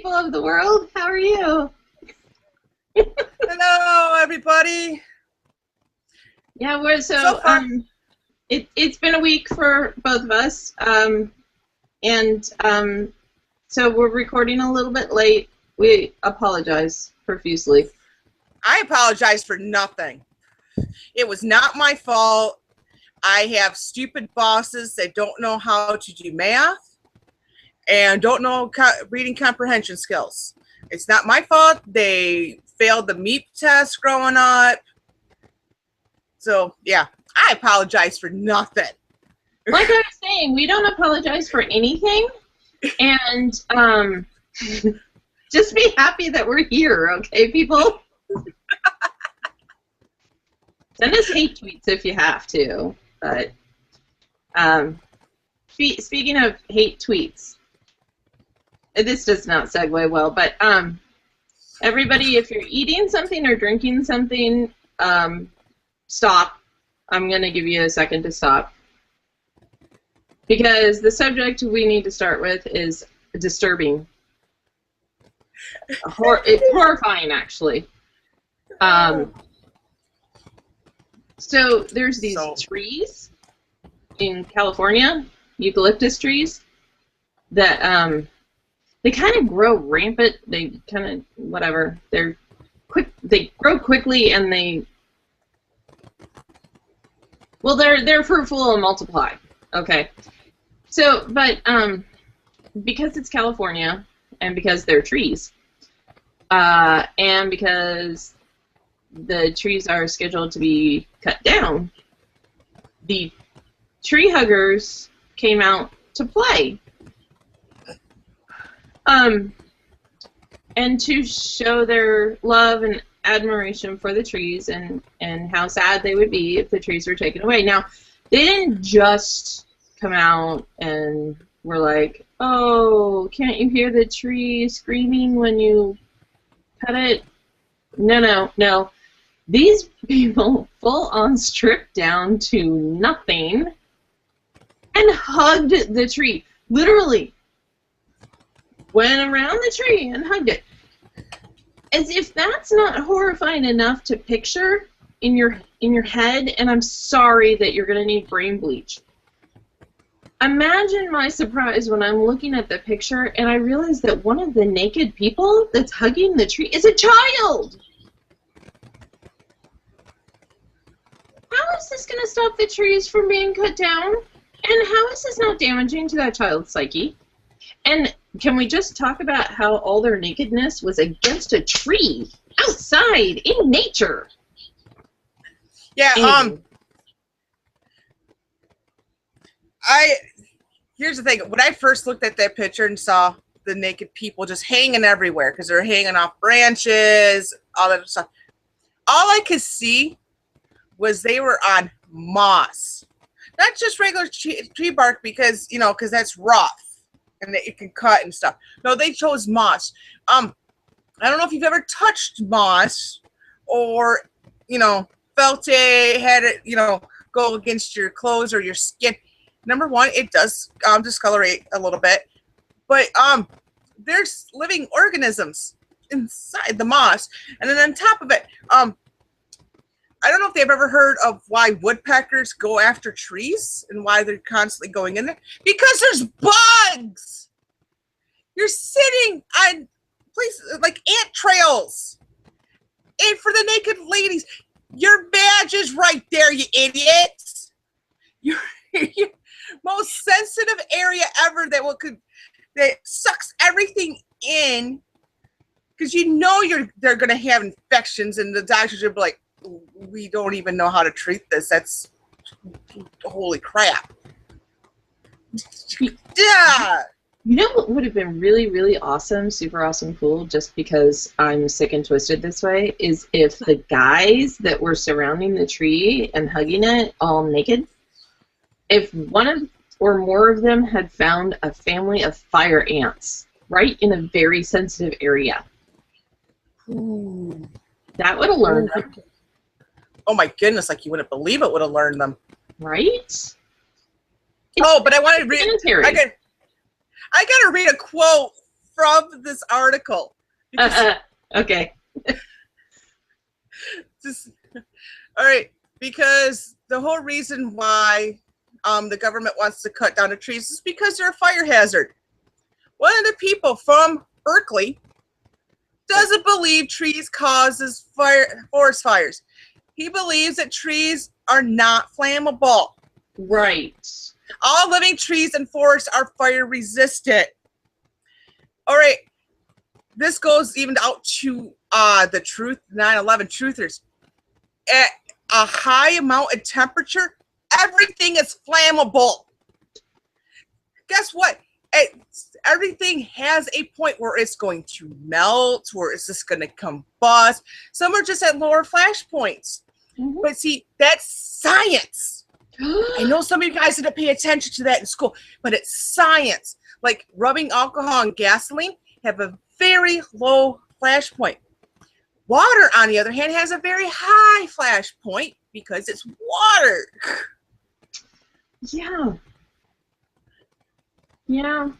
people of the world. How are you? Hello, everybody. Yeah, it's been a week for both of us, so we're recording a little bit late. We apologize profusely. I apologize for nothing. It was not my fault. I have stupid bosses that don't know how to do math and don't know reading comprehension skills. It's not my fault. They failed the MEP test growing up. So, yeah, I apologize for nothing. Like I was saying, we don't apologize for anything. And just be happy that we're here, okay, people? Send us hate tweets if you have to. But speaking of hate tweets, this does not segue well, but everybody, if you're eating something or drinking something, stop. I'm going to give you a second to stop. Because the subject we need to start with is disturbing. It's horrifying, actually. So there's these trees in California, eucalyptus trees, that they kind of grow rampant. They kind of whatever. They're quick. They grow quickly, and they're fruitful and multiply. Okay. So, but because it's California, and because they're trees, and because the trees are scheduled to be cut down, the tree huggers came out to play. And to show their love and admiration for the trees and how sad they would be if the trees were taken away. Now, they didn't just come out and were like, oh, can't you hear the tree screaming when you cut it? No. These people full-on stripped down to nothing and hugged the tree. Literally went around the tree and hugged it. As if that's not horrifying enough to picture in your head, and I'm sorry that you're going to need brain bleach. Imagine my surprise when I'm looking at the picture and I realize that one of the naked people that's hugging the tree is a child! How is this going to stop the trees from being cut down? And how is this not damaging to that child's psyche? And can we just talk about how all their nakedness was against a tree, outside, in nature? Yeah, here's the thing. When I first looked at that picture and saw the naked people just hanging everywhere, because they're hanging off branches, all that stuff, all I could see was they were on moss. Not just regular tree bark because that's rough and that you can cut and stuff. No, they chose moss. I don't know if you've ever touched moss or, felt it, had it, go against your clothes or your skin. Number one, it does discolorate a little bit, but there's living organisms inside the moss. And then on top of it, I don't know if they've ever heard of why woodpeckers go after trees and why they're constantly going in there. Because there's bugs! You're sitting on places like ant trails. And for the naked ladies, your badge is right there, you idiots! Your most sensitive area ever that sucks everything in, because they're going to have infections, and the doctors will be like, we don't even know how to treat this. That's holy crap. Yeah. You know what would have been really, really awesome, super awesome, cool, just because I'm sick and twisted this way, is if the guys that were surrounding the tree and hugging it all naked, if one of or more of them had found a family of fire ants right in a very sensitive area. Ooh. That would have learned them. Oh my goodness, like you wouldn't believe it would have learned them. Right? But I wanted to read. I got to read a quote from this article. Okay. All right, because the whole reason why the government wants to cut down the trees is because they're a fire hazard. One of the people from Berkeley doesn't believe trees causes forest fires. He believes that trees are not flammable. Right. All living trees and forests are fire resistant. All right, this goes even out to the 9/11 truthers. At a high amount of temperature, everything is flammable. Guess what? Everything has a point where it's going to melt, where it's just going to combust. Some are just at lower flash points. Mm-hmm. But see, that's science. I know some of you guys didn't pay attention to that in school, but it's science. Like rubbing alcohol and gasoline have a very low flash point. Water, on the other hand, has a very high flash point because it's water. Yeah. Yeah.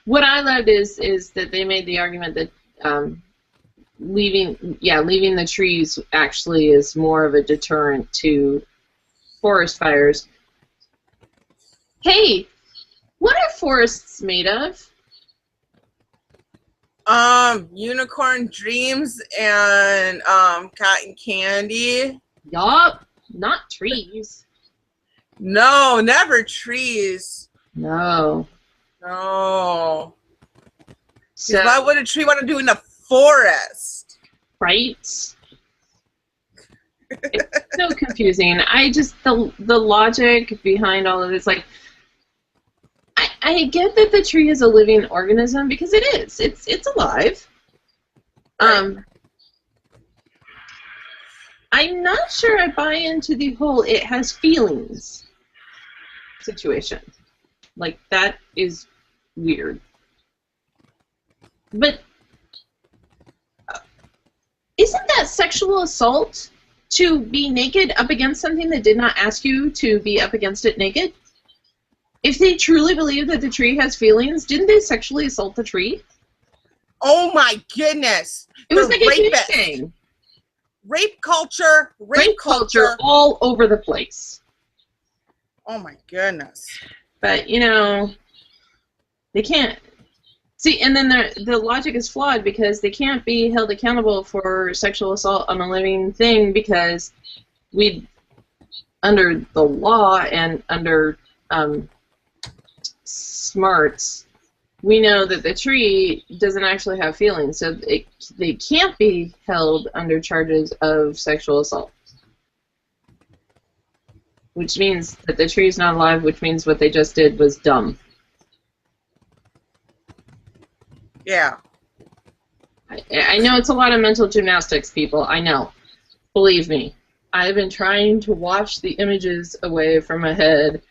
What I loved is that they made the argument that leaving the trees actually is more of a deterrent to forest fires. Hey, what are forests made of? Unicorn dreams and cotton candy. Yup, not trees. No, never trees. No. So why would a tree want to do in the forest? Right? It's so confusing. The logic behind all of this, like, I get that the tree is a living organism because it is. It's alive. Right. I'm not sure I buy into the whole it has feelings situation. Like, that is weird. But isn't that sexual assault to be naked up against something that did not ask you to be up against it naked? If they truly believe that the tree has feelings, didn't they sexually assault the tree? Oh my goodness. It was like a huge thing. Rape culture. Rape culture all over the place. Oh my goodness. But, they can't. See, and then the logic is flawed because they can't be held accountable for sexual assault on a living thing because under the law and under smarts, we know that the tree doesn't actually have feelings, so they can't be held under charges of sexual assault. Which means that the tree is not alive, which means what they just did was dumb. Yeah. I know it's a lot of mental gymnastics, people. I know. Believe me. I've been trying to wash the images away from my head.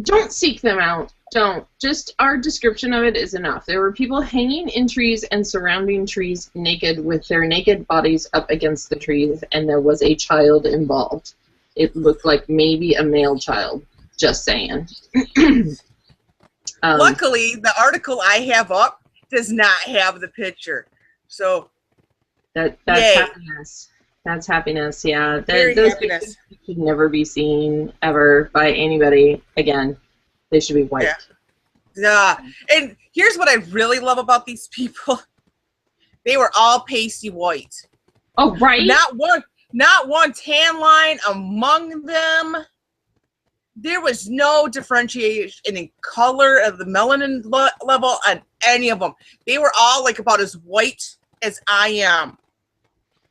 Don't seek them out. Don't. Just our description of it is enough. There were people hanging in trees and surrounding trees naked with their naked bodies up against the trees, and there was a child involved. It looked like maybe a male child. Just saying. Luckily, the article I have up does not have the picture. So that's yay. Happiness. That's happiness, yeah. Those happiness. Should never be seen ever by anybody again. They should be wiped. Yeah. And here's what I really love about these people. They were all pasty white. Oh, right. Not one tan line among them. There was no differentiation in color of the melanin level on any of them. They were all like about as white as I am.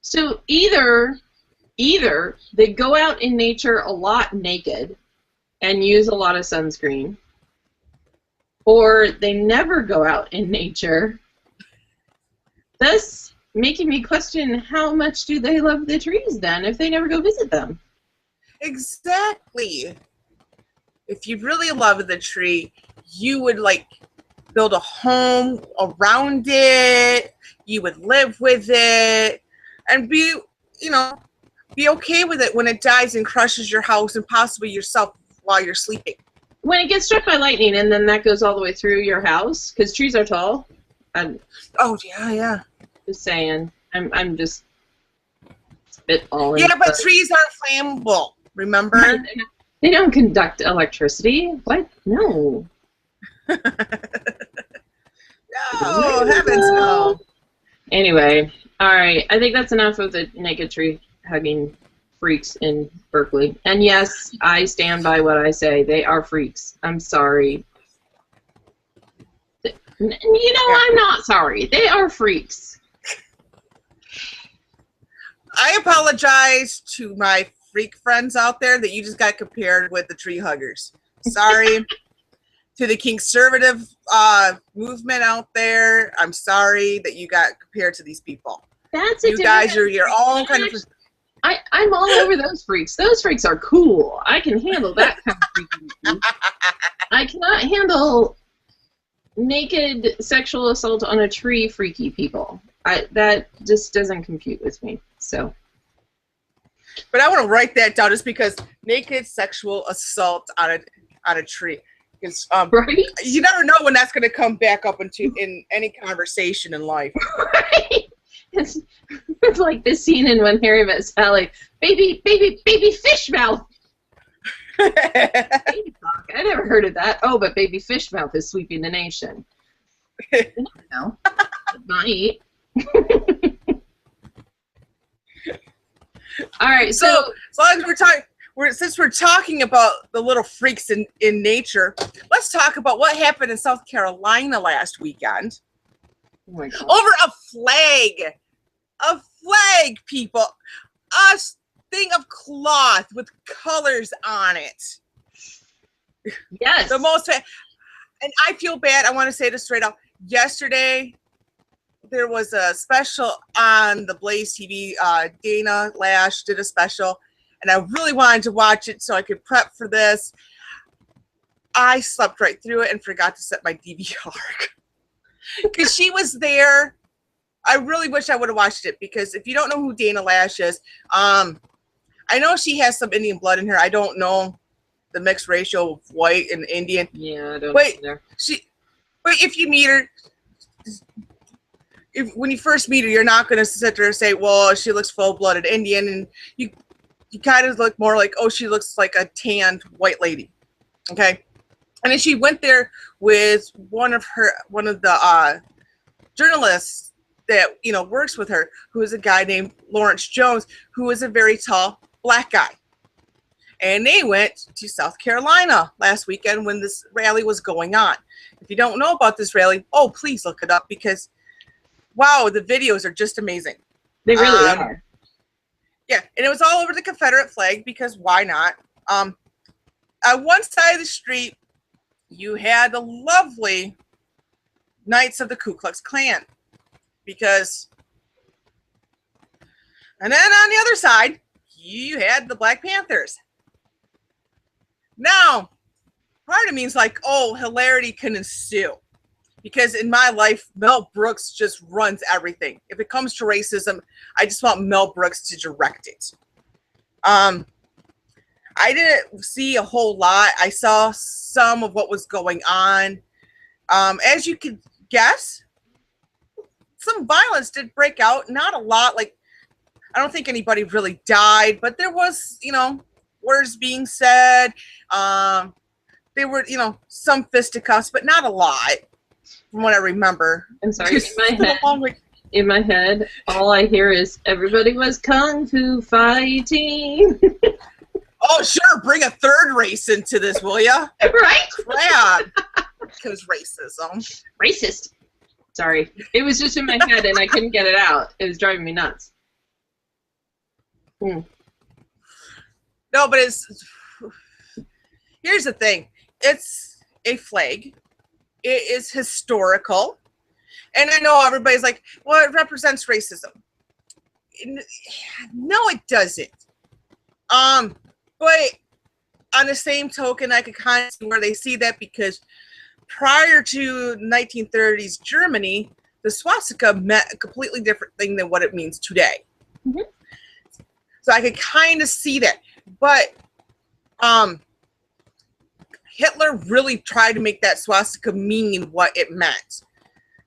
So either they go out in nature a lot naked and use a lot of sunscreen, or they never go out in nature, thus making me question how much do they love the trees then if they never go visit them. Exactly. If you really love the tree, you would like build a home around it, you would live with it, and be okay with it when it dies and crushes your house and possibly yourself while you're sleeping. when it gets struck by lightning and then that goes all the way through your house, because trees are tall. I'm Oh yeah. just saying. I'm just spitballing. Yeah, but trees aren't flammable. Remember? They don't conduct electricity. What? No. No, heavens no. Anyway, all right. I think that's enough of the naked tree hugging freaks in Berkeley. And yes, I stand by what I say. They are freaks. I'm sorry. I'm not sorry. They are freaks. I apologize to my freak friends out there that you just got compared with the tree huggers. Sorry. To the conservative movement out there, I'm sorry that you got compared to these people. That's you guys are your own kind of. I'm all over those freaks. Those freaks are cool. I can handle that kind of freaky. I cannot handle naked sexual assault on a tree freaky people. That just doesn't compute with me. So. But I want to write that down just because naked sexual assault on a tree. Because right? You never know when that's going to come back up in any conversation in life. Right? It's like this scene in When Harry Met Sally. Baby fish mouth. Baby talk. I never heard of that. Oh, but baby fish mouth is sweeping the nation. You never know. It might. All right. So as long as since we're talking about the little freaks in nature, let's talk about what happened in South Carolina last weekend. Oh my God. Over a flag, people. A thing of cloth with colors on it. Yes. And I feel bad. I want to say this straight up. Yesterday, there was a special on the Blaze TV. Dana Lash did a special, and I really wanted to watch it so I could prep for this. I slept right through it and forgot to set my DVR. Because she was there. I really wish I would have watched it, because if you don't know who Dana Lash is, I know she has some Indian blood in her. I don't know the mixed ratio of white and Indian. Yeah, I don't know. But if you meet her, when you first meet her, you're not going to sit there and say, well, she looks full-blooded Indian, and you kind of look more like, oh, she looks like a tanned white lady. Okay? And then she went there with one of the journalists that works with her, who is a guy named Lawrence Jones, who is a very tall black guy. And they went to South Carolina last weekend when this rally was going on. If you don't know about this rally, oh, please look it up, because wow, the videos are just amazing. They really are. Yeah, and it was all over the Confederate flag, because why not? At one side of the street, you had the lovely Knights of the Ku Klux Klan, and then on the other side, you had the Black Panthers. Now, part of me is like, oh, hilarity can ensue. Because in my life, Mel Brooks just runs everything. If it comes to racism, I just want Mel Brooks to direct it. I didn't see a whole lot. I saw some of what was going on. As you could guess, some violence did break out. Not a lot. Like, I don't think anybody really died, but there was, words being said. There were, some fisticuffs, but not a lot. From what I remember. I'm sorry, in my head, all I hear is everybody was kung fu fighting. Oh, sure, bring a third race into this, will ya? Right? Crap. Because racism. Racist. Sorry. It was just in my head and I couldn't get it out. It was driving me nuts. No, but here's the thing. It's a flag. It is historical. And I know everybody's like, well, it represents racism. No, it doesn't. But on the same token, I could kind of see where they see that, because prior to 1930s Germany, the swastika meant a completely different thing than what it means today. Mm-hmm. So I could kind of see that. But Hitler really tried to make that swastika mean what it meant.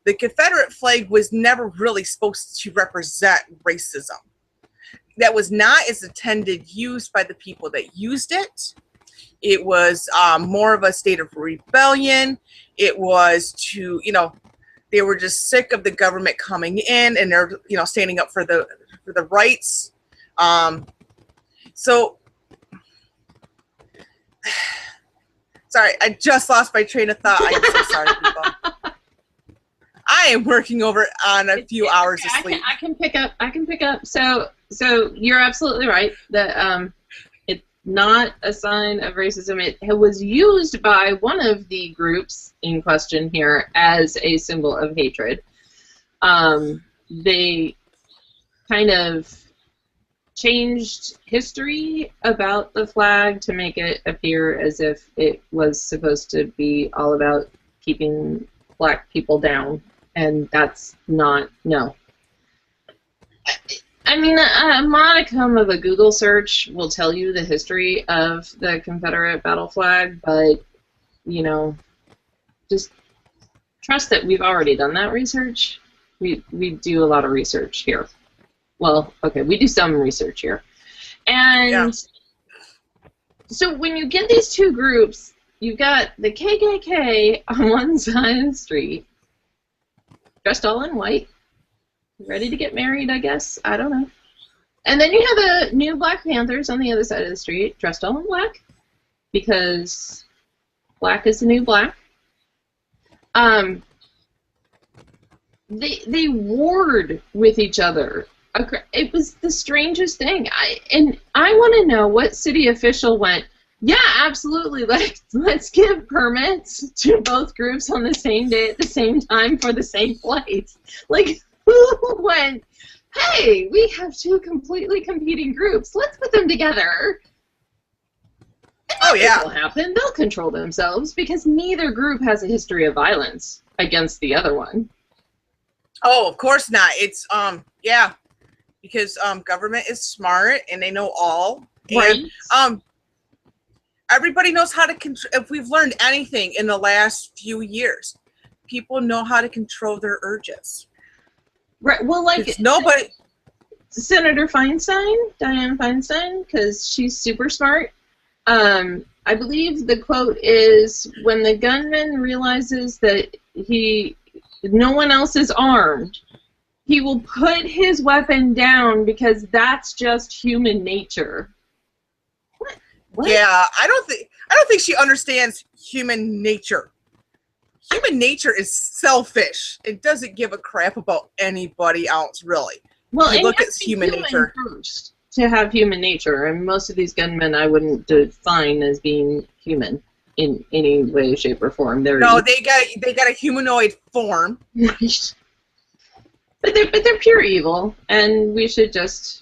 The Confederate flag was never really supposed to represent racism. That was not as intended used by the people that used it. It was more of a state of rebellion. It was to, they were just sick of the government coming in and they're, standing up for the rights. So, sorry, I just lost my train of thought. I am so sorry, people. I am working over on a few hours of sleep. I can pick up. So you're absolutely right that it's not a sign of racism. It was used by one of the groups in question here as a symbol of hatred. They kind of changed history about the flag to make it appear as if it was supposed to be all about keeping black people down. And that's not, no. I mean, a modicum of a Google search will tell you the history of the Confederate battle flag, but, just trust that we've already done that research. We do a lot of research here. Well, okay, we do some research here. And so when you get these two groups, you've got the KKK on one side of the street, dressed all in white, ready to get married, I guess. I don't know. And then you have the new Black Panthers on the other side of the street, dressed all in black, because black is the new black. They warred with each other. It was the strangest thing. I want to know what city official went, yeah, absolutely. Let's give permits to both groups on the same day at the same time for the same place. Like, who went, hey, we have two completely competing groups. Let's put them together. Oh, yeah. Will happen. They'll control themselves because neither group has a history of violence against the other one. Oh, of course not. It's, yeah, because government is smart and they know all. Right. And, everybody knows how to control. If we've learned anything in the last few years, people know how to control their urges. Right. Well, like nobody. Senator Feinstein, Dianne Feinstein, because she's super smart. I believe the quote is, when the gunman realizes that no one else is armed, he will put his weapon down because that's just human nature. What? Yeah, I don't think she understands human nature. Human nature is selfish. It doesn't give a crap about anybody else, really. Well, you look at human nature first to have human nature, and most of these gunmen I wouldn't define as being human in any way, shape, or form. They got a humanoid form. Right. But they're pure evil, and we should just.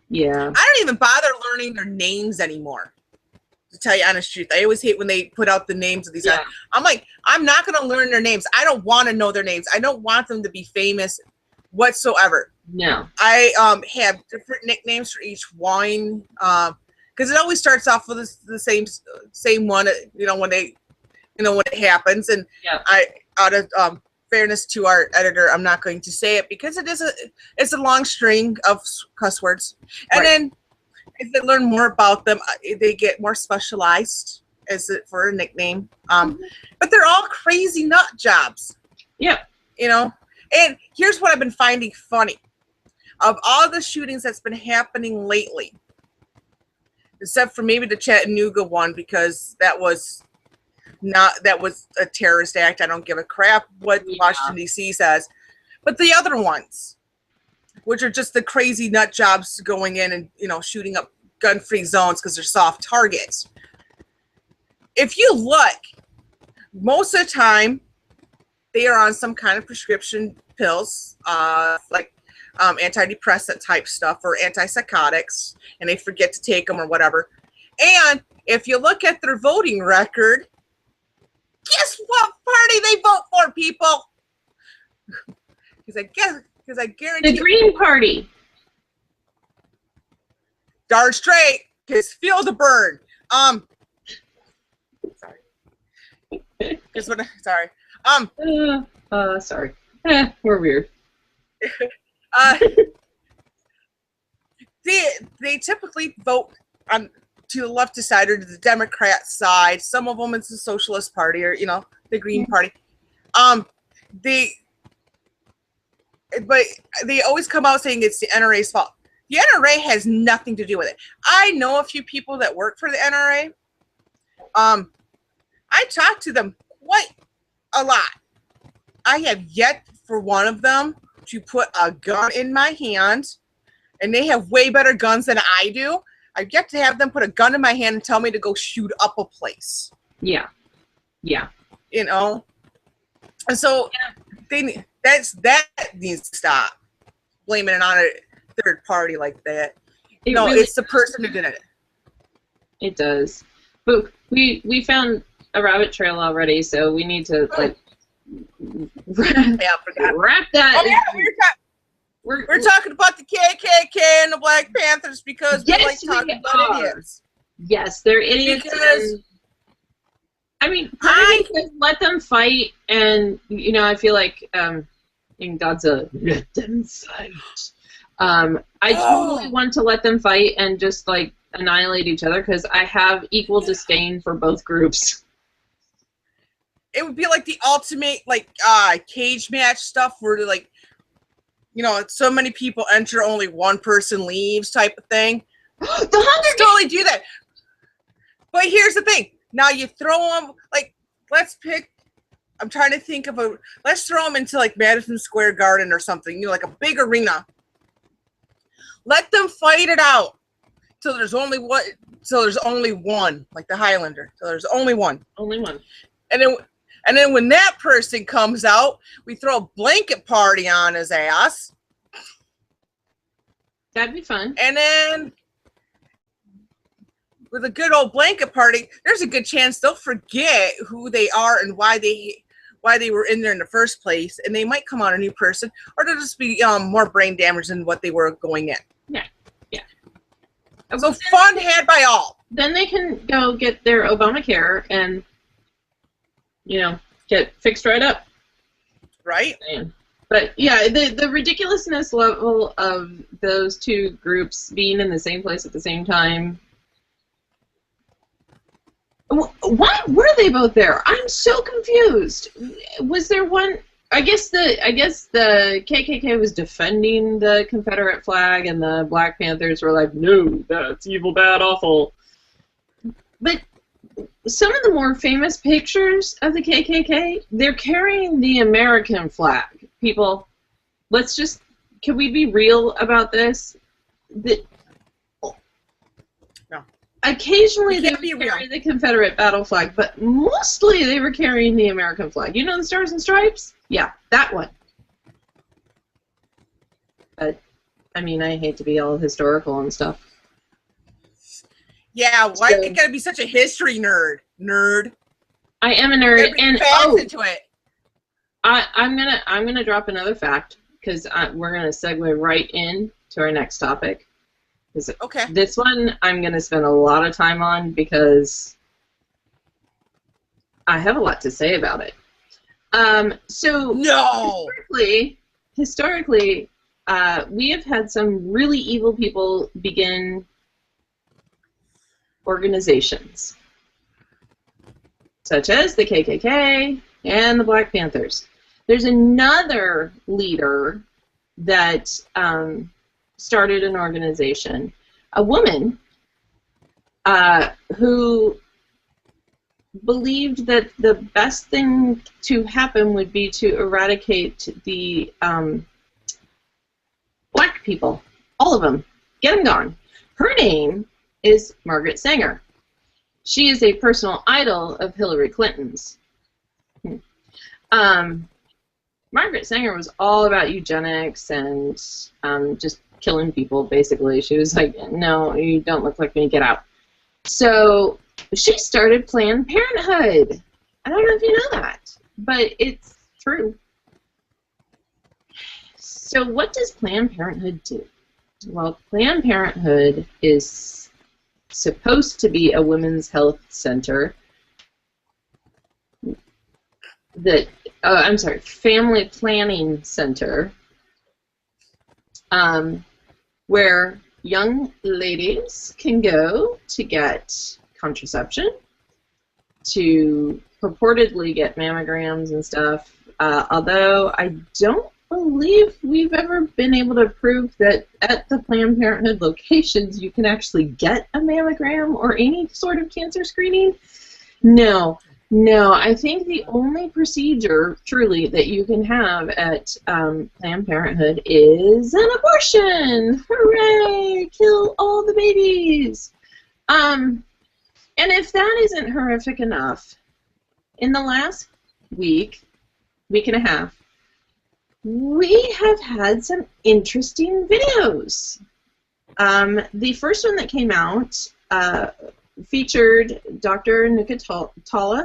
Yeah. I don't even bother learning their names anymore, to tell you honest truth. I always hate when they put out the names of these guys. I'm like, I'm not going to learn their names. I don't want to know their names. I don't want them to be famous whatsoever. No. I have different nicknames for each wine, because it always starts off with the same one, when it happens. And out of fairness to our editor, I'm not going to say it because it's a long string of cuss words. And then as they learn more about them, they get more specialized for a nickname. But they're all crazy nut jobs. Yeah. And here's what I've been finding funny. Of all the shootings that's been happening lately, except for maybe the Chattanooga one, because that was a terrorist act. I don't give a crap what Washington, D.C. says. But the other ones, which are just the crazy nut jobs going in and, shooting up gun-free zones because they're soft targets. If you look, most of the time, they are on some kind of prescription pills, like antidepressant type stuff or antipsychotics, and they forget to take them or whatever. And if you look at their voting record, guess what party they vote for, people? Because I guarantee the Green Party. Darn straight, because feel the burn. Because when sorry, Sorry. We're weird. uh, they typically vote on to the leftist side or to the Democrat side. Some of them it's the Socialist Party or the Green Party. They but they always come out saying it's the NRA's fault. The NRA has nothing to do with it. I know a few people that work for the NRA. I talk to them quite a lot. I have yet for one of them to put a gun in my hand, and they have way better guns than I do. I've yet to have them put a gun in my hand and tell me to go shoot up a place. Yeah. Yeah. And so that needs to stop. Blaming it on a third party like that. It's the person who did it. It does. But we found a rabbit trail already, so we need to wrap that. Oh yeah, we're talking about the KKK and the Black Panthers because we like talking about idiots. Yes, they're idiots. Because I let them fight, and I feel like in Godzilla, let them fight. I totally want to let them fight and just annihilate each other because I have equal disdain for both groups. It would be like the ultimate cage match stuff where so many people enter, only one person leaves type of thing. The Hunger Games! Totally do that. But here's the thing. Now you throw them, let's pick, I'm trying to think of let's throw them into Madison Square Garden or something, like a big arena. Let them fight it out till there's only one, like the Highlander. So there's only one. Only one. And then when that person comes out, we throw a blanket party on his ass. That'd be fun. And then with a good old blanket party, there's a good chance they'll forget who they are and why they were in there in the first place, and they might come out a new person, or they'll just be more brain damage than what they were going in. Yeah. So fun had by all. Then they can go get their Obamacare and get fixed right up. Right? But yeah, the ridiculousness level of those two groups being in the same place at the same time. Why were they both there? I'm so confused. Was there one? I guess the KKK was defending the Confederate flag, and the Black Panthers were like, "No, that's evil, bad, awful." But some of the more famous pictures of the KKK, they're carrying the American flag. People, can we be real about this? No. Occasionally they would carry the Confederate battle flag, but mostly they were carrying the American flag. You know the Stars and Stripes? Yeah, that one. But, I hate to be all historical and stuff. Yeah, why you gotta be such a history nerd? I am a nerd, and into it. I'm gonna drop another fact because we're gonna segue right in to our next topic. Okay. This one I'm gonna spend a lot of time on because I have a lot to say about it. Historically, we have had some really evil people begin organizations, such as the KKK and the Black Panthers. There's another leader that started an organization, a woman who believed that the best thing to happen would be to eradicate the black people, all of them, get them gone. Her name is Margaret Sanger. She is a personal idol of Hillary Clinton's. Margaret Sanger was all about eugenics and just killing people, basically. She was like, no, you don't look like me, get out. So she started Planned Parenthood. I don't know if you know that, but it's true. So what does Planned Parenthood do? Well, Planned Parenthood is supposed to be a women's health center that I'm sorry, Family Planning Center, where young ladies can go to get contraception, to purportedly get mammograms and stuff. Although I don't believe we've ever been able to prove that at the Planned Parenthood locations you can actually get a mammogram or any sort of cancer screening. No, I think the only procedure, truly, that you can have at Planned Parenthood is an abortion. Hooray! Kill all the babies. And if that isn't horrific enough, in the last week and a half, we have had some interesting videos. The first one that came out featured Dr. Nucatola,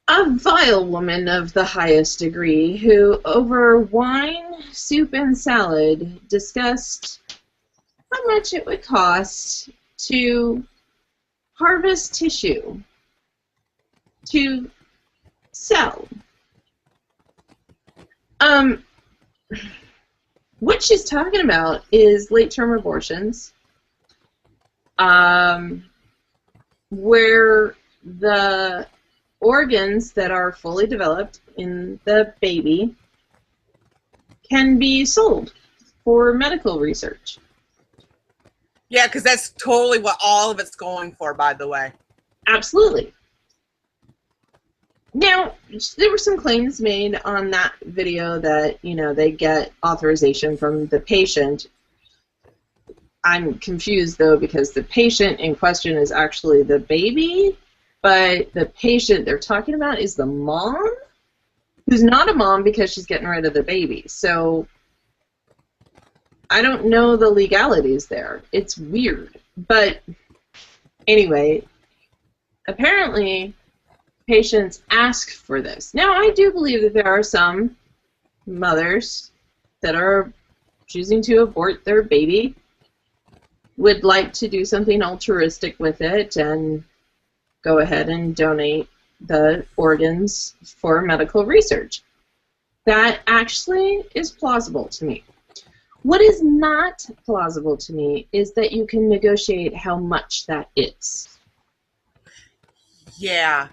a vile woman of the highest degree who, over wine, soup, and salad, discussed how much it would cost to harvest tissue to sell. What she's talking about is late-term abortions, where the organs that are fully developed in the baby can be sold for medical research. Yeah, because that's totally what all of it's going for, by the way. Absolutely. Now, there were some claims made on that video that, you know, they get authorization from the patient. I'm confused, though, because the patient in question is actually the baby, but the patient they're talking about is the mom, who's not a mom because she's getting rid of the baby. So I don't know the legalities there. It's weird. But anyway, apparently patients ask for this. Now, I do believe that there are some mothers that are choosing to abort their baby, would like to do something altruistic with it and go ahead and donate the organs for medical research. That actually is plausible to me. What is not plausible to me is that you can negotiate how much that is. Yeah.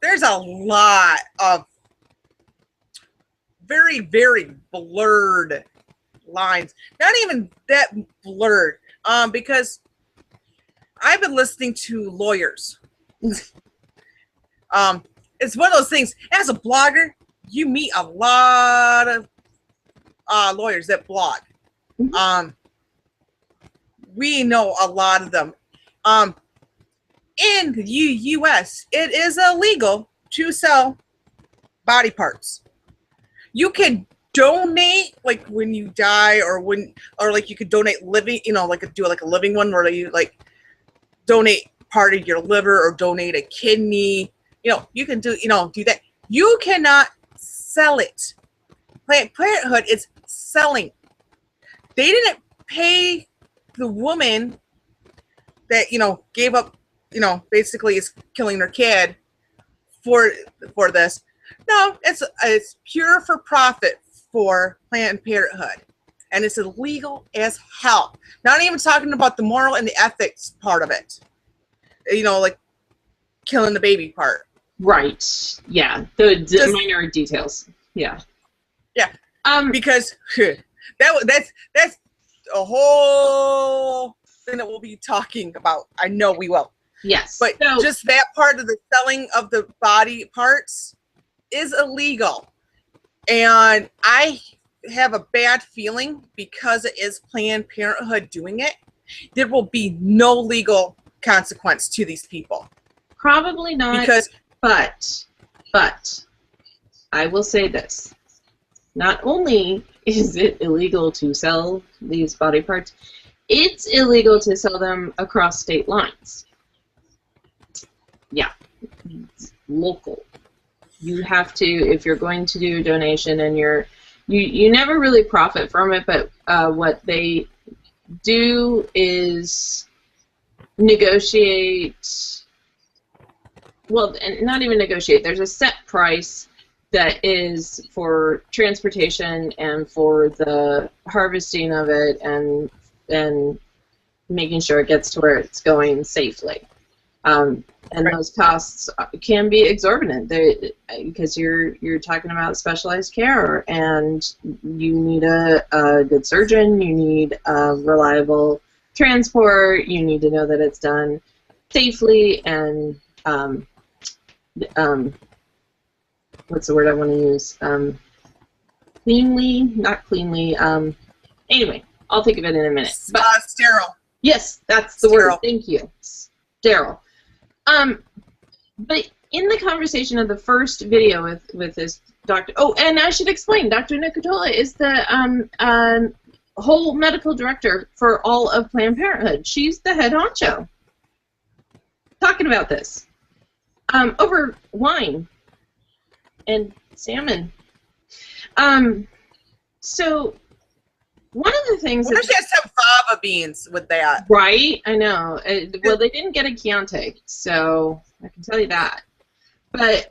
There's a lot of very, very blurred lines. Not even that blurred. Because I've been listening to lawyers. It's one of those things. As a blogger, you meet a lot of lawyers that blog. Mm-hmm. We know a lot of them. In the U.S., it is illegal to sell body parts. You can donate, like when you die, or like you could donate living, you know, like do like a living one where you like donate part of your liver or donate a kidney. You know, you can do, do that. You cannot sell it. Planned Parenthood is selling. They didn't pay the woman that, gave up, basically is killing her kid for this. No, it's pure for profit for Planned Parenthood. And it's illegal as hell. Not even talking about the moral and the ethics part of it. Like killing the baby part. Right. Yeah. The minor details. Yeah. Yeah. Because that's a whole thing that we'll be talking about. I know we will. Yes. But just that part of the selling of the body parts is illegal. And I have a bad feeling because it is Planned Parenthood doing it, there will be no legal consequence to these people. Probably not. Because but I will say this. Not only is it illegal to sell these body parts, it's illegal to sell them across state lines. Yeah. It's local. You have to, if you're going to do a donation and you're you never really profit from it, but what they do is negotiate, well, and not even negotiate, there's a set price that is for transportation and for the harvesting of it and making sure it gets to where it's going safely. And those costs can be exorbitant because you're talking about specialized care, and you need a good surgeon, you need a reliable transport, you need to know that it's done safely and what's the word I want to use? Cleanly, not cleanly. Anyway, I'll think of it in a minute. But sterile. Yes, that's the word. Thank you. Sterile. But in the conversation of the first video with this doctor, oh, and I should explain, Dr. Nicotola is the whole medical director for all of Planned Parenthood. She's the head honcho. Talking about this over wine and salmon. So one of the things. What if she has some fava beans with that? Right, I know. Well, they didn't get a Chianti, so I can tell you that. But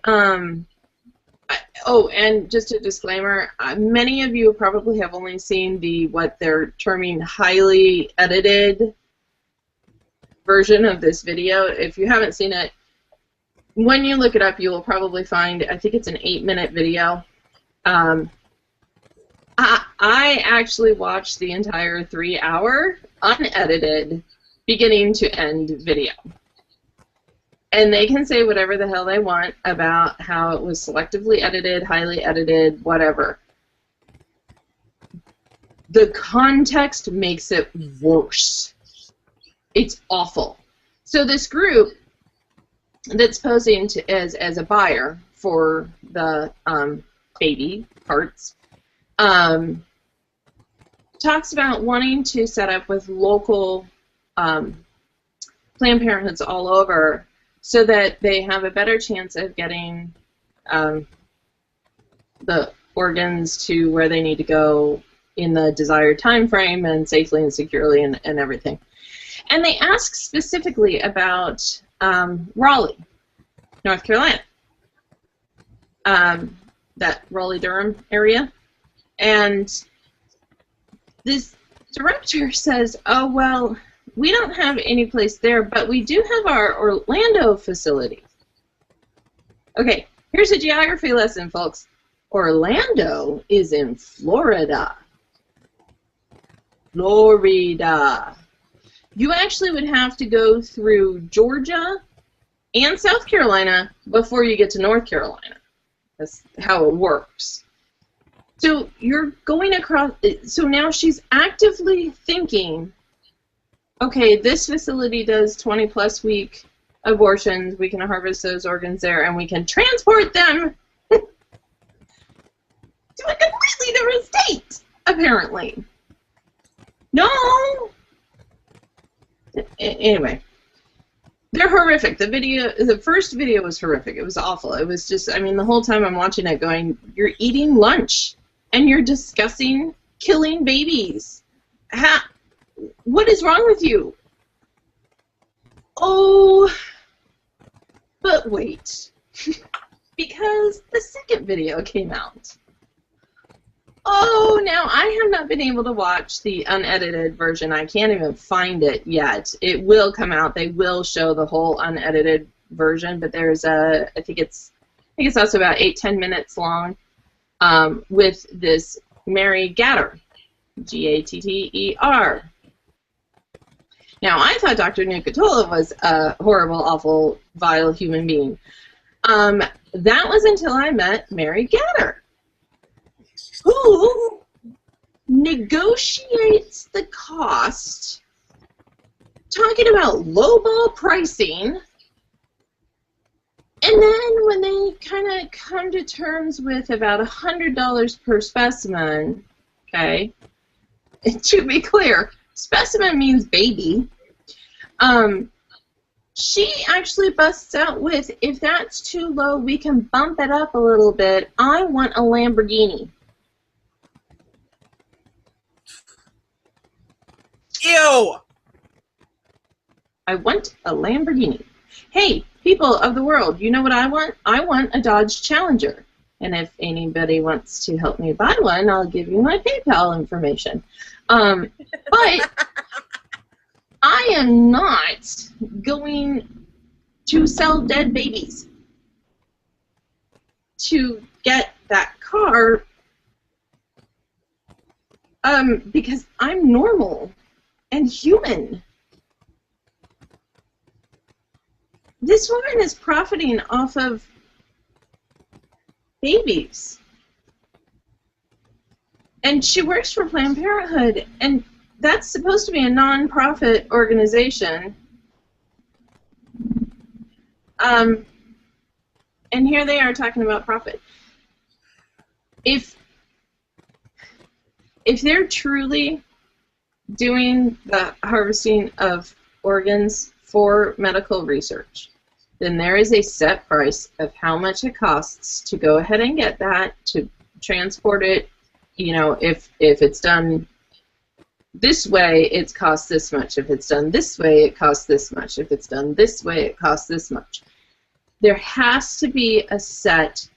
oh, and just a disclaimer: many of you probably have only seen the what they're terming highly edited version of this video. If you haven't seen it, when you look it up, you will probably find, I think it's an 8-minute video. I actually watched the entire 3-hour unedited beginning to end video. And they can say whatever the hell they want about how it was selectively edited, highly edited, whatever. The context makes it worse. It's awful. So this group that's posing as a buyer for the baby parts talks about wanting to set up with local Planned Parenthoods all over so that they have a better chance of getting the organs to where they need to go in the desired time frame and safely and securely and everything. And they ask specifically about Raleigh, North Carolina, that Raleigh-Durham area. And this director says, oh, well, we don't have any place there, but we do have our Orlando facility. Okay, here's a geography lesson, folks. Orlando is in Florida. Florida. You actually would have to go through Georgia and South Carolina before you get to North Carolina. That's how it works. So you're going across, so now she's actively thinking, okay, this facility does 20-plus week abortions, we can harvest those organs there, and we can transport them to a completely different state, apparently. No! Anyway, they're horrific. The first video was horrific. It was awful. It was just, I mean, the whole time I'm watching it going, you're eating lunch and you're discussing killing babies. What is wrong with you? Oh, but wait, because the second video came out. Oh, now I have not been able to watch the unedited version. I can't even find it yet. It will come out. They will show the whole unedited version, but there's I think it's also about 8-10 minutes long, with this Mary Gatter, Gatter. Now, I thought Dr. Nicotola was a horrible, awful, vile human being. That was until I met Mary Gatter, who negotiates the cost, talking about lowball pricing, and then when they kind of come to terms with about $100 per specimen, okay, and to be clear, specimen means baby, she actually busts out with, if that's too low, we can bump it up a little bit. I want a Lamborghini. Ew. I want a Lamborghini. Hey, people of the world, you know what I want? I want a Dodge Challenger. And if anybody wants to help me buy one, I'll give you my PayPal information. But I am not going to sell dead babies to get that car because I'm normal and human. This woman is profiting off of babies. And she works for Planned Parenthood, and that's supposed to be a non-profit organization. And here they are talking about profit. If they're truly doing the harvesting of organs for medical research, then there is a set price of how much it costs to go ahead and get that, to transport it. You know, if it's done this way, it costs this much. If it's done this way, it costs this much. If it's done this way, it costs this much. There has to be a set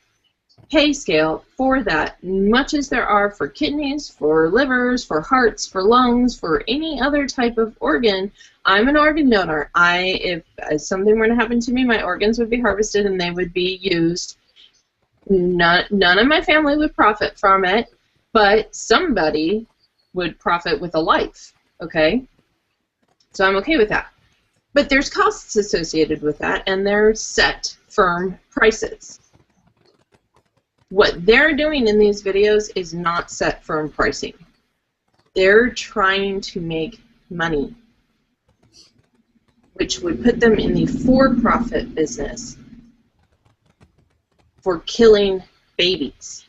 pay scale for that, much as there are for kidneys, for livers, for hearts, for lungs, for any other type of organ. I'm an organ donor. If something were to happen to me, my organs would be harvested and they would be used. None of my family would profit from it, but somebody would profit with a life, okay? So I'm okay with that. But there's costs associated with that, and they're set firm prices. What they're doing in these videos is not set firm pricing. They're trying to make money, which would put them in the for-profit business for killing babies.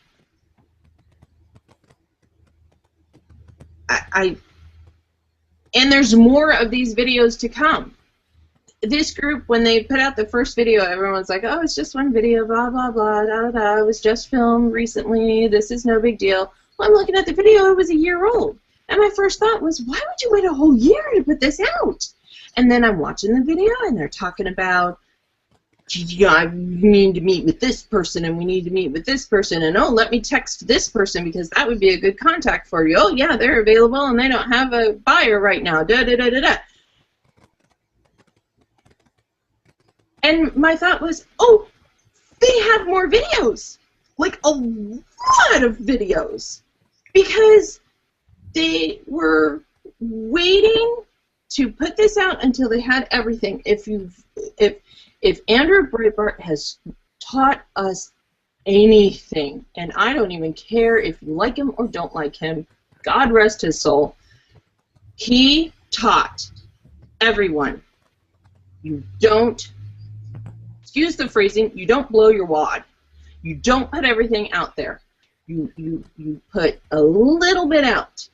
And there's more of these videos to come. This group, when they put out the first video, everyone's like, oh, it's just one video, blah, blah, blah, da, da, da. It was just filmed recently. This is no big deal. Well, I'm looking at the video. It was a year old. And my first thought was, why would you wait a whole year to put this out? And then I'm watching the video, and they're talking about, I need to meet with this person, and we need to meet with this person, and oh, let me text this person because that would be a good contact for you. Oh, yeah, they're available, and they don't have a buyer right now. Da, da, da, da, da. And my thought was, oh, they have more videos, like a lot of videos, because they were waiting to put this out until they had everything. If Andrew Breitbart has taught us anything, and I don't even care if you like him or don't like him, God rest his soul, he taught everyone, you don't, excuse the phrasing, you don't blow your wad. You don't put everything out there. You put a little bit out,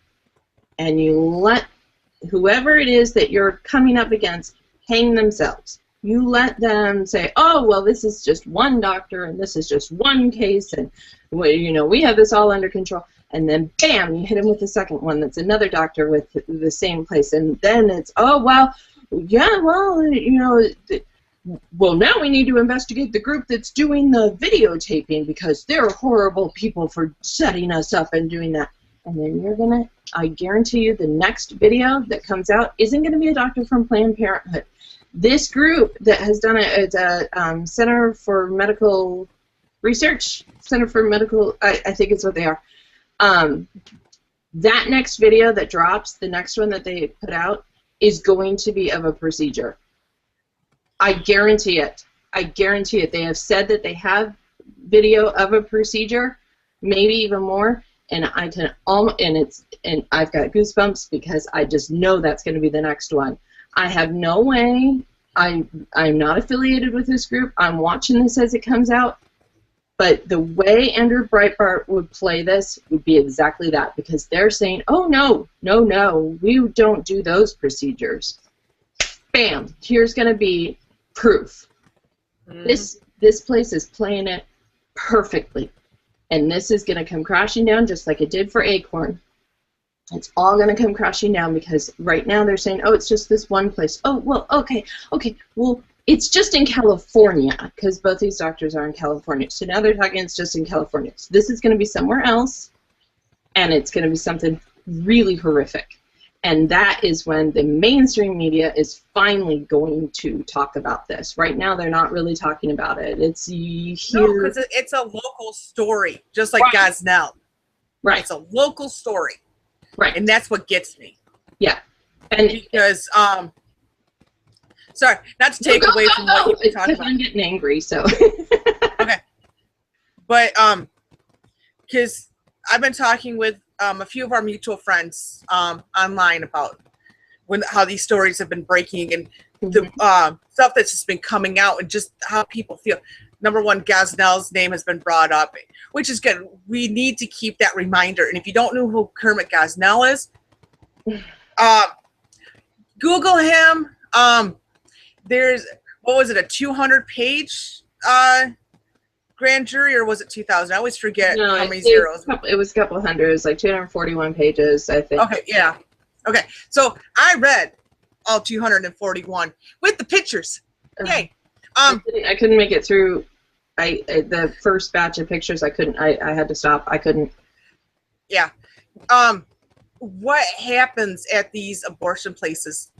and you let whoever it is that you're coming up against hang themselves. You let them say, oh, well, this is just one doctor, and this is just one case, and you know, we have this all under control. And then, bam, you hit him with the second one that's another doctor with the same place. And then it's, oh, well, yeah, well, you know, well, now we need to investigate the group that's doing the videotaping because they're horrible people for setting us up and doing that. And then you're going to, I guarantee you, the next video that comes out isn't going to be a doctor from Planned Parenthood. This group that has done it, it's a Center for Medical Research, Center for Medical, I think it's what they are. That next video that drops, the next one that they put out, is going to be of a procedure. I guarantee it. I guarantee it. They have said that they have video of a procedure, maybe even more, and I can and I've got goosebumps because I just know that's going to be the next one. I have no way. I'm not affiliated with this group. I'm watching this as it comes out. But the way Andrew Breitbart would play this would be exactly that, because they're saying, oh, no, no, no, we don't do those procedures. Bam, here's going to be proof. This place is playing it perfectly. And this is going to come crashing down just like it did for Acorn. It's all going to come crashing down because right now they're saying, oh, it's just this one place. Oh, well, okay, well, it's just in California because both these doctors are in California. So now they're talking it's just in California. So this is going to be somewhere else, and it's going to be something really horrific. And that is when the mainstream media is finally going to talk about this. Right now, they're not really talking about it. It's you hear... No, because it's a local story, just like Gosnell. Right. It's a local story. Right. And that's what gets me. Yeah. And because, sorry, not to take away from what you're talking about. I'm getting angry, so. Okay. But, because I've been talking with a few of our mutual friends online about how these stories have been breaking and the stuff that's just been coming out and just how people feel. Number one, Gosnell's name has been brought up, which is good. We need to keep that reminder. And if you don't know who Kermit Gosnell is, Google him. There's, what was it, a 200-page grand jury, or was it 2,000? I always forget how many zeros. It was a couple hundred. It was like 241 pages, I think. Okay, yeah. Okay, so I read all 241 with the pictures. Yay. I couldn't make it through. The first batch of pictures, I couldn't. I had to stop. I couldn't. Yeah. What happens at these abortion places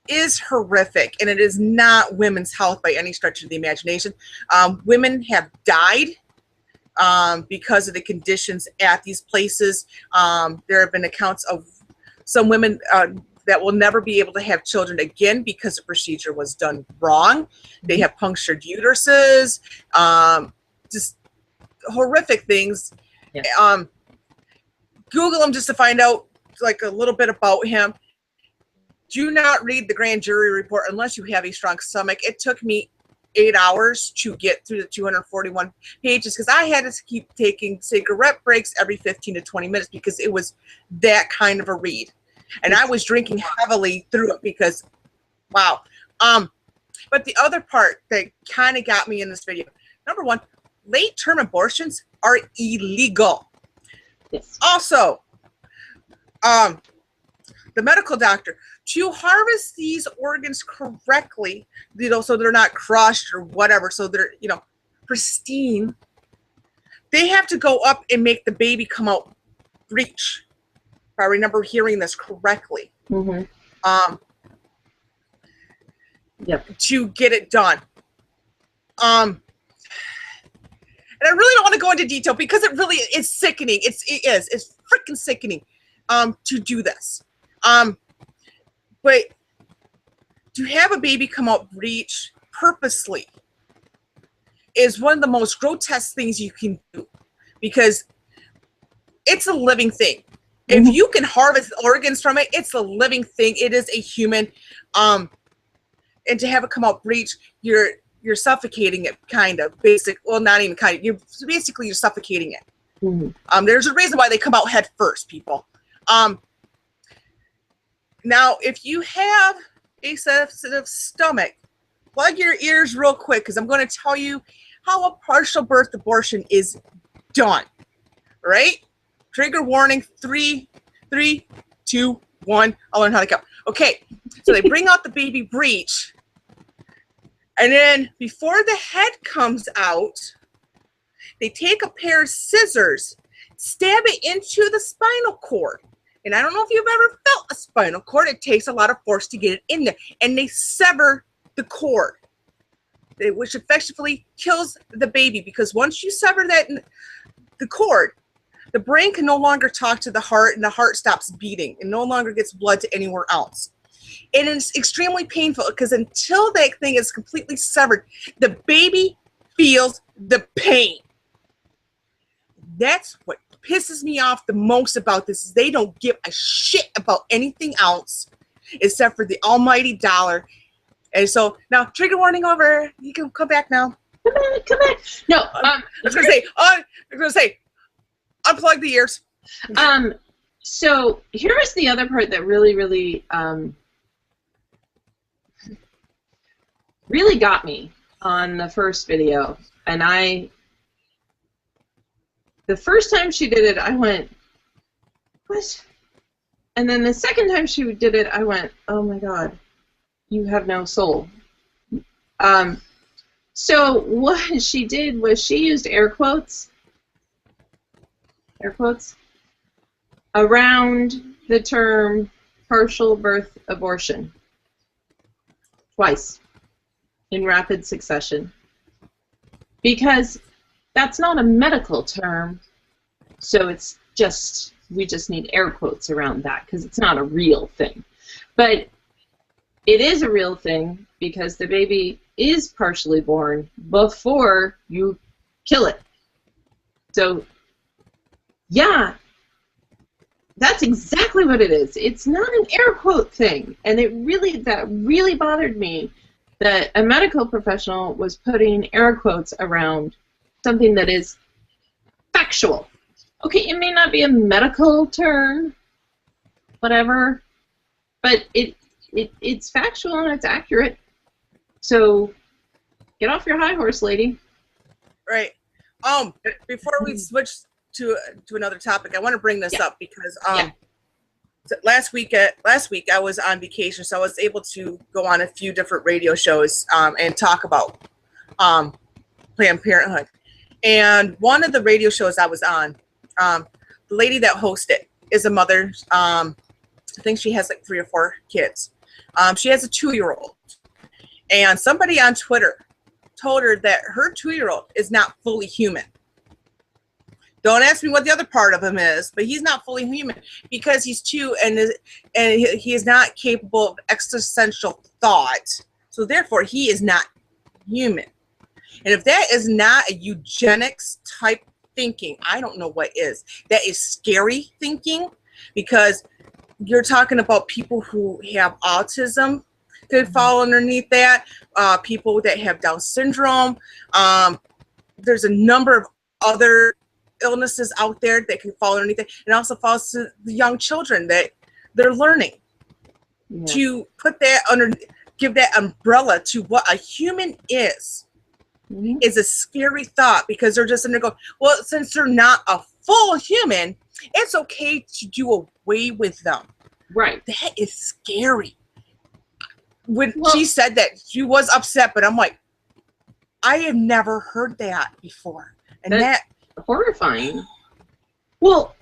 is horrific, and it is not women's health by any stretch of the imagination. Women have died because of the conditions at these places. There have been accounts of some women that will never be able to have children again because the procedure was done wrong. They have punctured uteruses, just horrific things. Yeah. Google him just to find out like a little bit about him. Do not read the grand jury report unless you have a strong stomach. It took me 8 hours to get through the 241 pages because I had to keep taking cigarette breaks every 15 to 20 minutes because it was that kind of a read. And I was drinking heavily through it because, wow. But the other part that kind of got me in this video, number one, late-term abortions are illegal. Yes. Also, the medical doctor, to harvest these organs correctly, so they're not crushed or whatever, so they're, pristine, they have to go up and make the baby come out breech. If I remember hearing this correctly. Mm-hmm. Yep. To get it done. And I really don't want to go into detail because it really is sickening. It's freaking sickening to do this. But to have a baby come out breech purposely is one of the most grotesque things you can do because it's a living thing. Mm-hmm. If you can harvest organs from it, it's a living thing. It is a human. And to have it come out breech, you're suffocating it, kind of. Well, not even kind of. You're suffocating it. Mm-hmm. There's a reason why they come out head first, people. Now, if you have a sensitive stomach, plug your ears real quick because I'm going to tell you how a partial birth abortion is done. Right? Trigger warning, 3, 2, 1. I'll learn how to count. Okay, so they bring out the baby breech, and then before the head comes out, they take a pair of scissors, stab it into the spinal cord. And I don't know if you've ever felt a spinal cord. It takes a lot of force to get it in there. And they sever the cord, which effectively kills the baby. Because once you sever the cord, the brain can no longer talk to the heart, and the heart stops beating and no longer gets blood to anywhere else. And it's extremely painful because until that thing is completely severed, the baby feels the pain. That's what pisses me off the most about this is they don't give a shit about anything else except for the almighty dollar. And so now trigger warning over. You can come back now. Come back. No, I was gonna say unplug the ears. So here is the other part that really, really, really got me on the first video, and the first time she did it, I went, what? And then the second time she did it, I went, oh my God, you have no soul. So what she did was she used air quotes, around the term partial birth abortion. Twice. In rapid succession. Because that's not a medical term, so it's just, we just need air quotes around that, because it's not a real thing. But it is a real thing because the baby is partially born before you kill it. So, yeah, that's exactly what it is. It's not an air quote thing. And that really bothered me that a medical professional was putting air quotes around something that is factual. Okay, it may not be a medical term, whatever, but it's factual and it's accurate. So get off your high horse, lady. Right. Before we switch to another topic, I want to bring this up because last week I was on vacation, so I was able to go on a few different radio shows and talk about Planned Parenthood. And one of the radio shows I was on, the lady that hosted is a mother. I think she has like 3 or 4 kids. She has a 2-year-old. And somebody on Twitter told her that her 2-year-old is not fully human. Don't ask me what the other part of him is, but he's not fully human because he's 2 and he is not capable of existential thought. So therefore, he is not human. And if that is not a eugenics type thinking, I don't know what is. That is scary thinking because you're talking about people who have autism could fall underneath that, people that have Down syndrome. There's a number of other illnesses out there that can fall underneath it, and also falls to the young children that they're learning. To put that under, give that umbrella to what a human is a scary thought because they're just in there going, well, since they're not a full human, it's okay to do away with them. Right. That is scary. When she said that, she was upset, but I'm like, I have never heard that before. And that's horrifying. Well,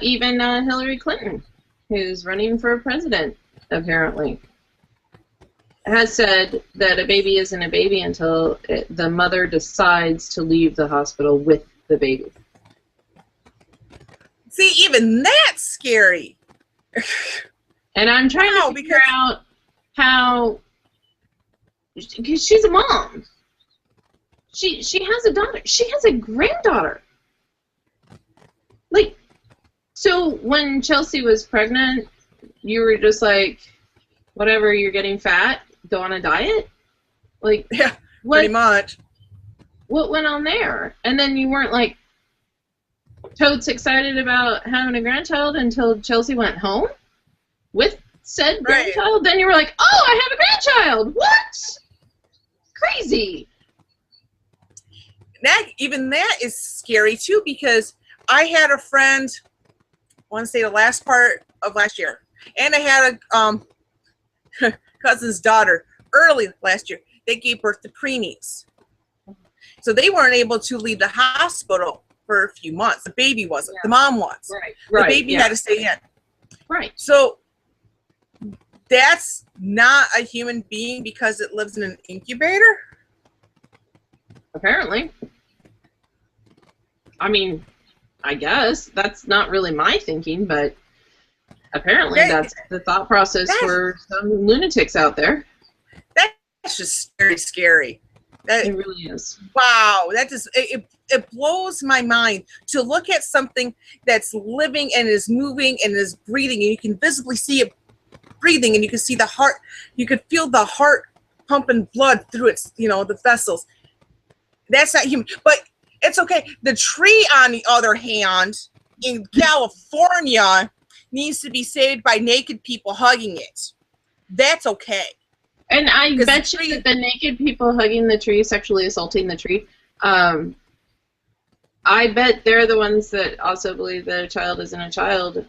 even Hillary Clinton, who's running for president, apparently, has said that a baby isn't a baby until the mother decides to leave the hospital with the baby. See, even that's scary. And I'm trying to figure out how, because she's a mom. She has a daughter. She has a granddaughter. Like, so when Chelsea was pregnant, you were just like, whatever, you're getting fat, go on a diet? Like, yeah, pretty much. What went on there? And then you weren't like totes excited about having a grandchild until Chelsea went home with said grandchild. Then you were like, oh, I have a grandchild. What? Crazy. Even that is scary too, because I had a friend, I want to say the last part of last year, and I had a cousin's daughter early last year. They gave birth to preemies. So they weren't able to leave the hospital for a few months. The baby wasn't. The mom was. The baby had to stay in. Right. So that's not a human being because it lives in an incubator? Apparently. I mean, I guess. That's not really my thinking, but apparently that's the thought process for some lunatics out there. That's just scary. It really is. Wow, that just it blows my mind to look at something that's living and is moving and is breathing, and you can visibly see it breathing, and you can see the heart. You could feel the heart pumping blood through its, the vessels. That's not human, but it's okay. The tree, on the other hand, in California, needs to be saved by naked people hugging it. That's okay. And I bet you that the naked people hugging the tree, sexually assaulting the tree, I bet they're the ones that also believe that a child isn't a child.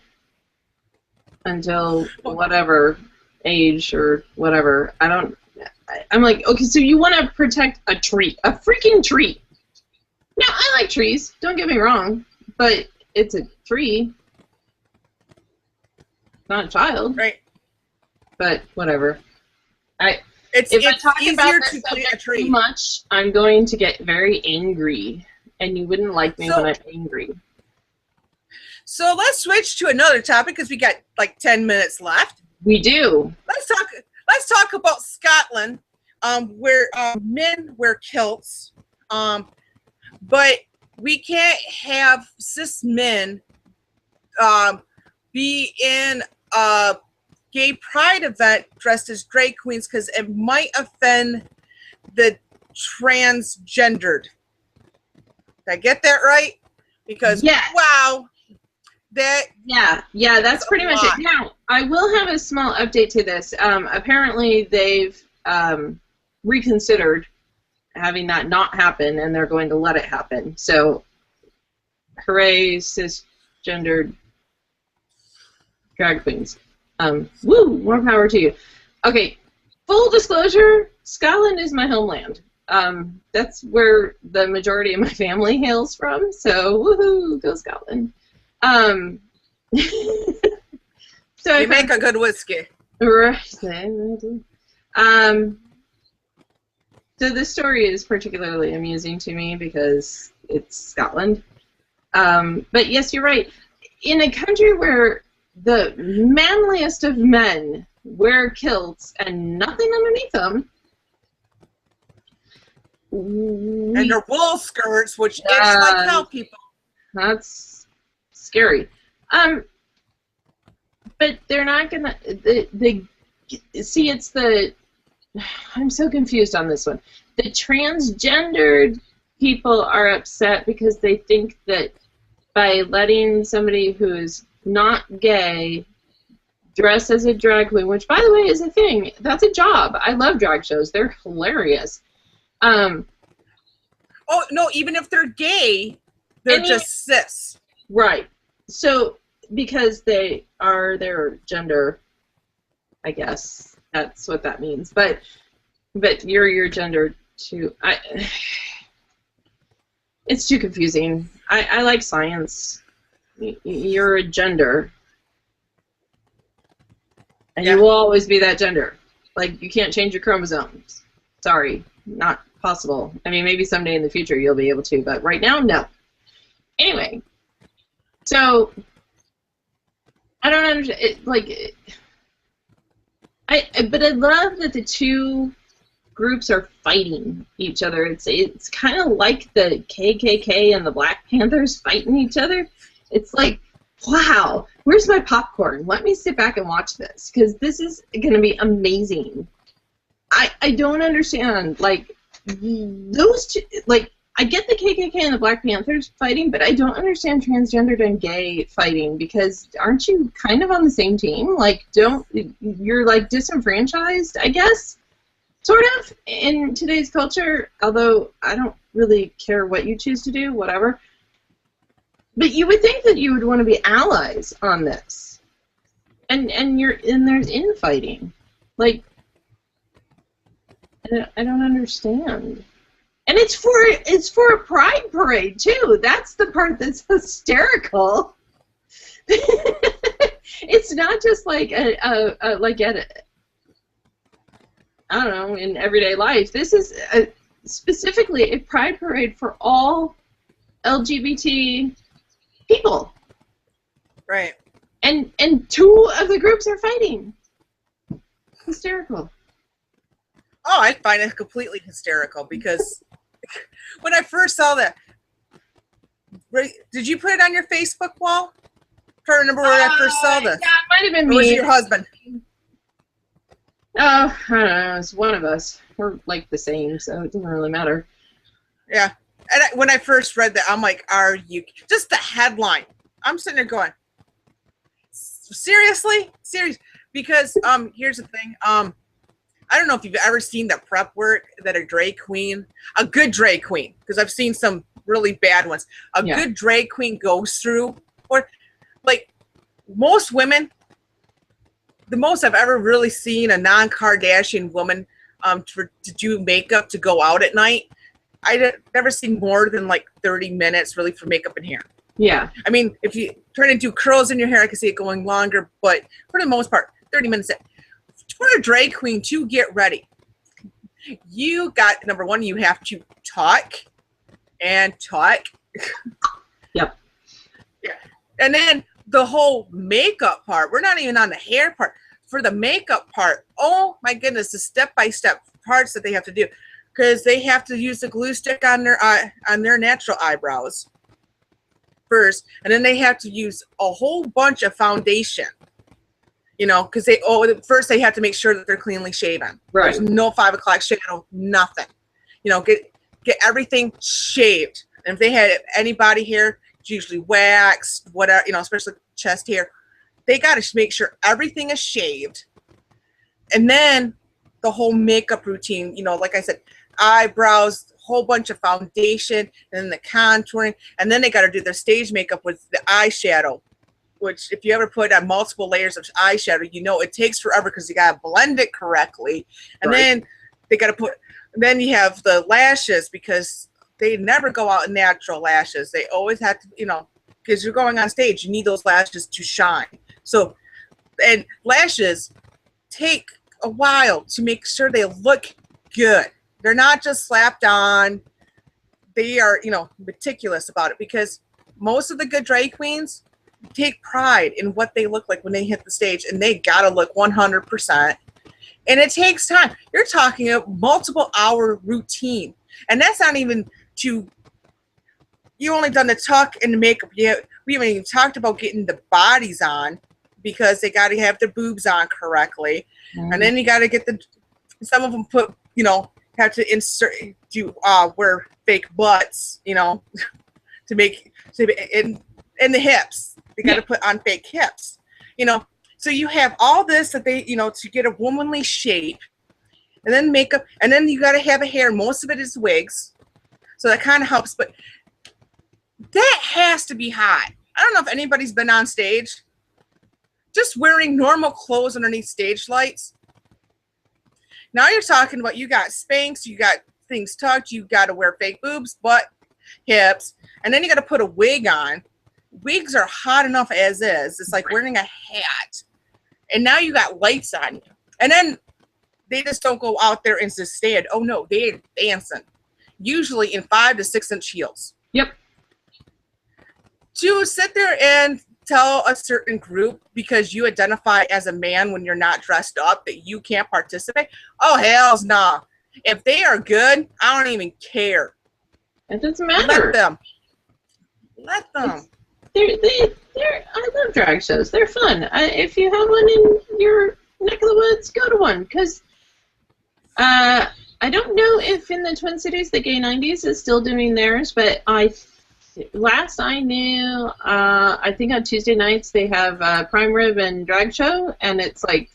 until whatever age or whatever. I'm like, okay, so you want to protect a tree, a freaking tree. Now, I like trees, don't get me wrong, but it's a tree, not a child. Right. But whatever. It's if I talk easier about to this plant a subject tree. too much, I'm going to get very angry, and you wouldn't like me when I'm angry. So let's switch to another topic because we got like 10 minutes left. We do. Let's talk about Scotland, where men wear kilts, but we can't have cis men be in a gay pride event dressed as drag queens because it might offend the transgendered. Did I get that right? Because wow. Yeah, that's pretty much it. Now, I will have a small update to this. Apparently, they've reconsidered having that not happen, and they're going to let it happen. So, hooray, cisgendered drag queens. Woo, more power to you. Okay, full disclosure, Scotland is my homeland. That's where the majority of my family hails from, so woohoo, go Scotland. So you make a good whiskey. Right. So this story is particularly amusing to me because it's Scotland. But yes, you're right. In a country where the manliest of men wear kilts and nothing underneath them, and their wool skirts, which itch like hell, people. That's scary. But they're not gonna. See, it's the. I'm so confused on this one. The transgendered people are upset because they think that by letting somebody who is not gay dress as a drag queen, which by the way is a thing, that's a job. I love drag shows. They're hilarious. Oh no, even if they're gay, they're just cis. Right. So because they are their gender, I guess that's what that means. But you're your gender too. It's too confusing. I like science. You're a gender, and you will always be that gender. Like, you can't change your chromosomes. Sorry, not possible. I mean, maybe someday in the future you'll be able to, but right now, no. Anyway, so I don't understand. But I love that the two groups are fighting each other. It's kind of like the KKK and the Black Panthers fighting each other. It's like, wow, where's my popcorn? Let me sit back and watch this, because this is going to be amazing. I don't understand, like, those two, like, I get the KKK and the Black Panthers fighting, but I don't understand transgendered and gay fighting, because aren't you kind of on the same team? Like, you're, like, disenfranchised, I guess, sort of, in today's culture, although I don't really care what you choose to do, whatever. But you would think that you would want to be allies on this. And there's infighting. Like, I don't understand. And it's for a pride parade too. That's the part that's hysterical. It's not just like like at I don't know, in everyday life. This is specifically a pride parade for all LGBT people. Right. And two of the groups are fighting. Hysterical. Oh, I find it completely hysterical, because when I first saw that, did you put it on your Facebook wall? I'm trying to remember where I first saw this. Yeah, it might have been me. me. Or was it your husband? Oh, I don't know. It's one of us. We're like the same, so it doesn't really matter. Yeah. And when I first read that, I'm like, are you... Just the headline. I'm sitting there going, seriously? Serious? Because here's the thing. I don't know if you've ever seen the prep work that a drag queen, a good drag queen, because I've seen some really bad ones, good drag queen goes through. Or, like, most women the most I've ever really seen a non-Kardashian woman to do makeup to go out at night. I've never seen more than like 30 minutes really for makeup and hair. Yeah. I mean, if you try to do curls in your hair, I can see it going longer, but for the most part, 30 minutes. For a drag queen to get ready, you got, number one, you have to talk and talk. Yep. Yeah. And then the whole makeup part, we're not even on the hair part. For the makeup part, oh my goodness, the step-by-step parts that they have to do, because they have to use the glue stick on their natural eyebrows first, and then they have to use a whole bunch of foundation, you know, because first they have to make sure that they're cleanly shaven. Right. There's no 5 o'clock shadow, nothing. You know, get everything shaved. And if they had any body hair, it's usually waxed, whatever, you know, especially chest hair. They got to make sure everything is shaved. And then the whole makeup routine, you know, like I said, eyebrows, whole bunch of foundation, and then the contouring. And then they got to do their stage makeup with the eyeshadow, which if you ever put on multiple layers of eyeshadow, you know it takes forever because you got to blend it correctly. And then they got to put, then you have the lashes, because they never go out in natural lashes. They always have to, you know, because you're going on stage, you need those lashes to shine. So, and lashes take a while to make sure they look good. They're not just slapped on. They are, you know, meticulous about it, because most of the good drag queens take pride in what they look like when they hit the stage, and they gotta look 100%. And it takes time. You're talking a multiple hour routine, and that's not even to, you only done the tuck and the makeup. We haven't even talked about getting the bodies on, because they got to have their boobs on correctly. And then you got to get some of them put, you know, have to wear fake butts, you know, to make, in the hips. They got to put on fake hips, you know. So you have all this that they, you know, to get a womanly shape, and then makeup, and then you got to have a hair. Most of it is wigs. So that kind of helps, but that has to be hot. I don't know if anybody's been on stage just wearing normal clothes underneath stage lights. Now you're talking about, you got Spanx, you got things tucked, you got to wear fake boobs, butt, hips, and then you got to put a wig on. Wigs are hot enough as is. It's like wearing a hat. And now you got lights on you. And then they just don't go out there and just stand. Oh no, they're dancing. Usually in 5 to 6 inch heels. Yep. To sit there and tell a certain group, because you identify as a man when you're not dressed up, that you can't participate, oh hell's nah. If they are good, I don't even care. It doesn't matter. Let them. I love drag shows. They're fun. If you have one in your neck of the woods, go to one. Because I don't know if in the Twin Cities the Gay 90s is still doing theirs, but last I knew, I think on Tuesday nights they have a prime rib and drag show, and it's like,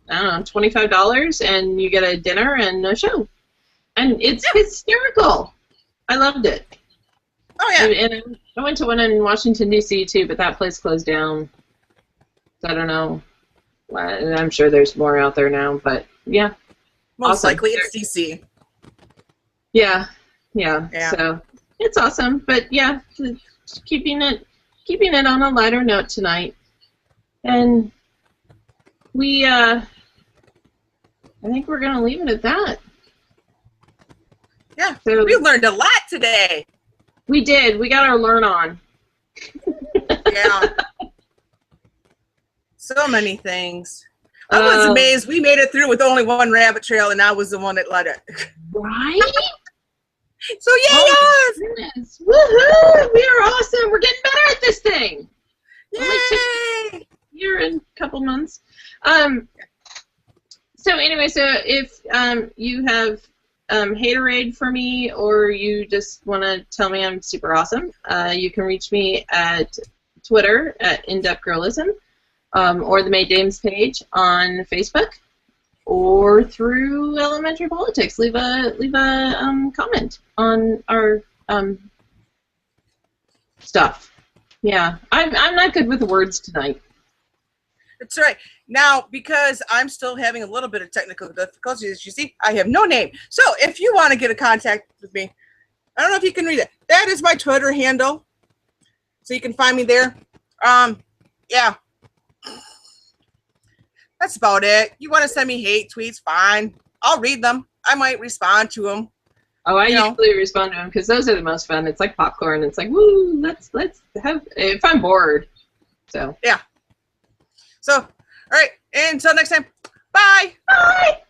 I don't know, $25, and you get a dinner and a show. And it's hysterical. I loved it. Oh, yeah. And I went to one in Washington, D.C., too, but that place closed down. So I don't know. I'm sure there's more out there now, but yeah. Most likely it's D.C. Yeah. So it's awesome, but yeah, keeping it on a lighter note tonight. And I think we're going to leave it at that. Yeah, so, we learned a lot today. We did. We got our learn on. Yeah. So many things. I was amazed. We made it through with only one rabbit trail, and I was the one that led it. Right? So, yes! Goodness. Woohoo! We are awesome. We're getting better at this thing. Yay! Year and a couple months. So anyway, so if you have haterade for me, or you just want to tell me I'm super awesome, you can reach me at Twitter at InDepthGirlism, or the May Dames page on Facebook, or through Elementary Politics. Leave a comment on our stuff. Yeah, I'm not good with words tonight. That's right. Now, because I'm still having a little bit of technical difficulties, as you see, I have no name. So if you want to get in contact with me, I don't know if you can read it. That is my Twitter handle. So you can find me there. Yeah. That's about it. You want to send me hate tweets, fine. I'll read them. I might respond to them. Oh, I usually respond to them because those are the most fun. It's like popcorn. It's like, woo, let's have, if I'm bored. So. Yeah. So, all right. Until next time. Bye. Bye.